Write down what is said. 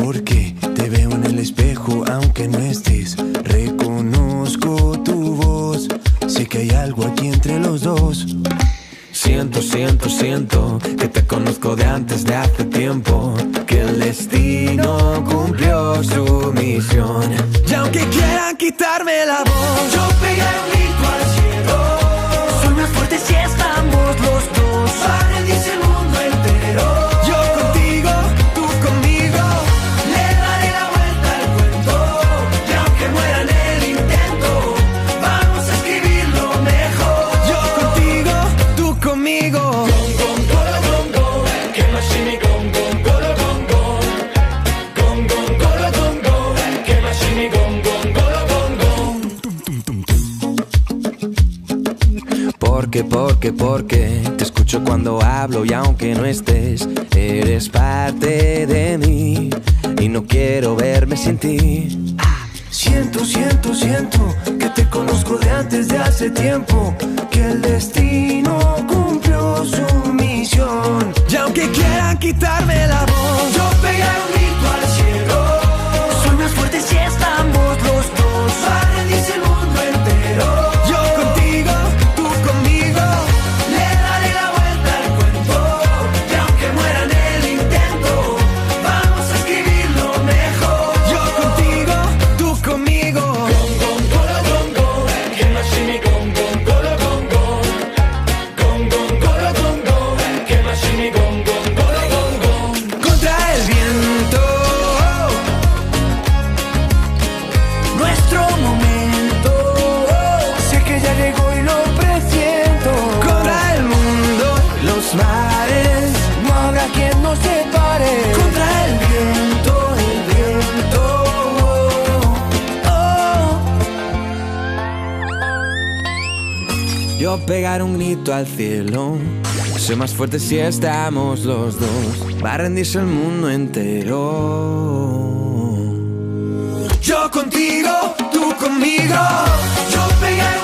Porque te veo en el espejo aunque no estés. Reconozco tu voz, sé que hay algo aquí entre los dos. Siento que te conozco de antes de hace tiempo, que el destino cumplió su misión. Y aunque quieran quitarme la voz, yo pegaré un grito al cielo. Soy más fuerte si estamos los dos. Para rendirse el mundo entero. Yo contigo, tú conmigo, le daré la vuelta al cuento. Y aunque muera en el intento, vamos a escribirlo mejor. Yo contigo, tú conmigo. Porque te escucho cuando hablo y aunque no estés, eres parte de mí y no quiero verme sin ti. Siento que te conozco de antes de hace tiempo, que el destino cumplió su misión. Y aunque quieran quitarme la voz, yo pegaré un grito al cielo. Soy más fuerte si estamos los dos. Para rendirse el mundo entero. Yo contigo, tú conmigo, le daré la vuelta al cuento. Y aunque muera en el intento, vamos a escribirlo mejor. Yo contigo, tú conmigo. Contra el viento, nuestro momento, sé que ya llegó y lo presiento. Contra el mundo y los mares, no habrá quien nos separe. Contra el viento, Yo pegaré un grito al cielo. Soy más fuerte si estamos los dos. Va a rendirse el mundo entero. Yo contigo, tú conmigo. Yo pegaré